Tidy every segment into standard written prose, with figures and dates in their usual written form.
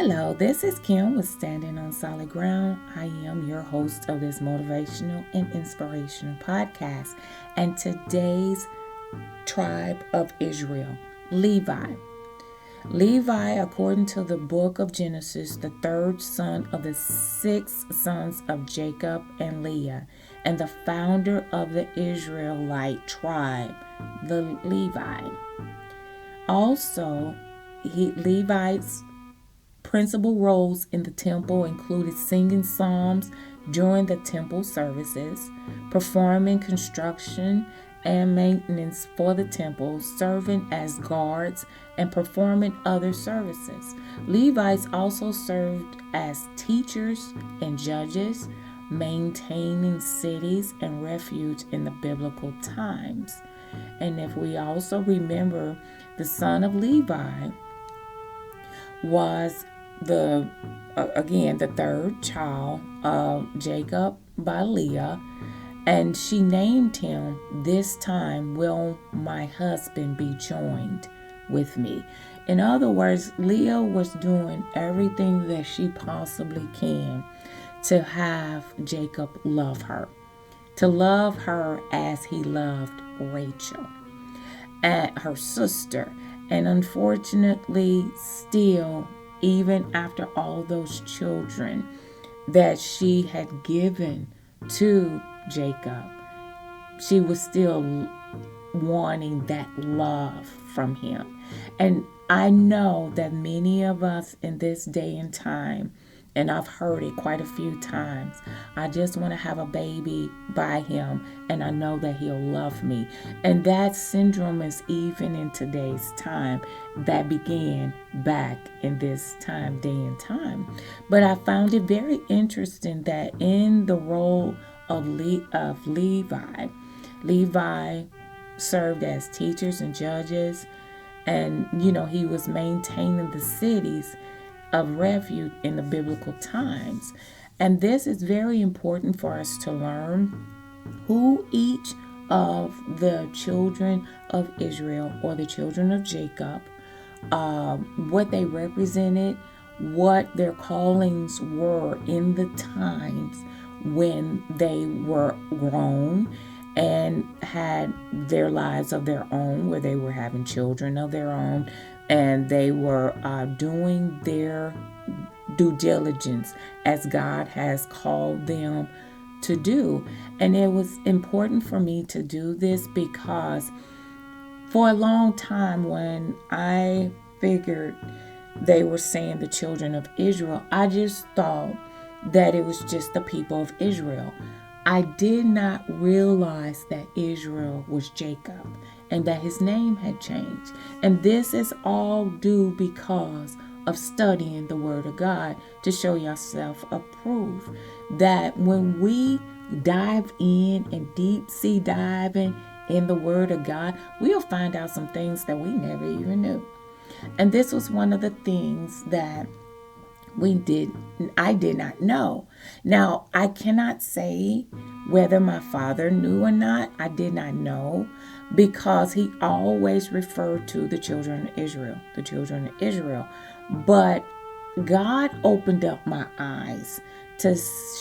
Hello, this is Kim with Standing on Solid Ground. I am your host of this motivational and inspirational podcast. And today's tribe of Israel, Levi. Levi, according to the book of Genesis, the third son of the 6 sons of Jacob and Leah, and the founder of the Israelite tribe, the Levi. Also, Levites' principal roles in the temple included singing psalms during the temple services, performing construction and maintenance for the temple, serving as guards, and performing other services. Levites also served as teachers and judges, maintaining cities and refuge in the biblical times. And if we also remember, the son of Levi was the third child of Jacob by Leah, and she named him, "This time will my husband be joined with me." In other words, Leah was doing everything that she possibly can to have Jacob love her, to love her as he loved Rachel, and her sister. And unfortunately, still, even after all those children that she had given to Jacob, she was still wanting that love from him. And I know that many of us in this day and time, and I've heard it quite a few times, I just want to have a baby by him, and I know that he'll love me. And that syndrome is even in today's time, that began back in this day and time. But I found it very interesting that in the role of Levi, Levi served as teachers and judges, and he was maintaining the cities of refuge in the biblical times. And this is very important for us to learn who each of the children of Israel or the children of Jacob, what they represented, what their callings were in the times when they were grown and had their lives of their own, where they were having children of their own, and they were doing their due diligence as God has called them to do. And it was important for me to do this because for a long time, when I figured they were saying the children of Israel, I just thought that it was just the people of Israel. I did not realize that Israel was Jacob and that his name had changed. And this is all due because of studying the Word of God to show yourself approved. That when we dive in and deep sea diving in the Word of God, we'll find out some things that we never even knew. And this was one of the things that I did not know. Now, I cannot say whether my father knew or not. I did not know, because he always referred to the children of Israel, the children of Israel. But God opened up my eyes to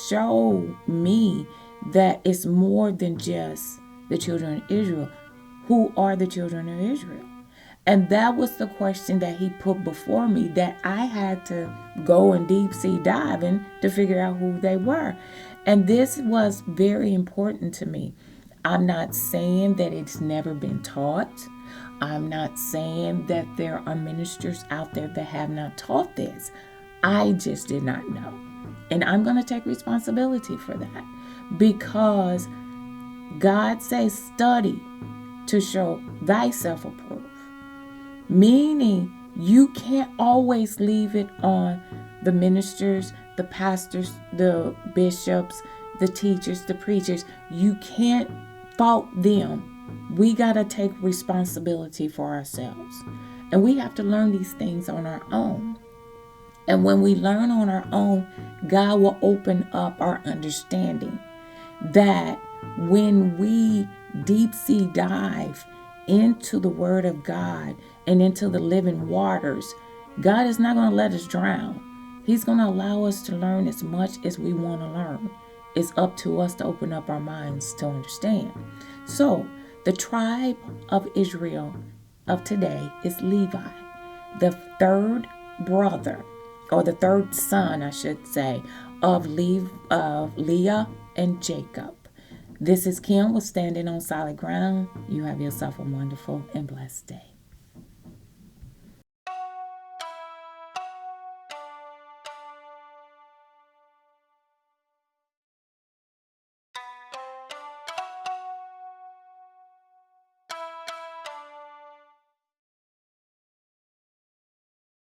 show me that it's more than just the children of Israel. Who are the children of Israel? And that was the question that he put before me, that I had to go and deep sea diving to figure out who they were. And this was very important to me. I'm not saying that it's never been taught. I'm not saying that there are ministers out there that have not taught this. I just did not know. And I'm going to take responsibility for that, because God says, study to show thyself approved. Meaning, you can't always leave it on the ministers, the pastors, the bishops, the teachers, the preachers. You can't fault them. We got to take responsibility for ourselves. And we have to learn these things on our own. And when we learn on our own, God will open up our understanding that when we deep sea dive into the Word of God and into the living waters, God is not going to let us drown. He's going to allow us to learn as much as we want to learn. It's up to us to open up our minds to understand. So, the tribe of Israel of today is Levi, the third brother, or the third son, I should say, of Leah and Jacob. This is Kim with Standing on Solid Ground. You have yourself a wonderful and blessed day.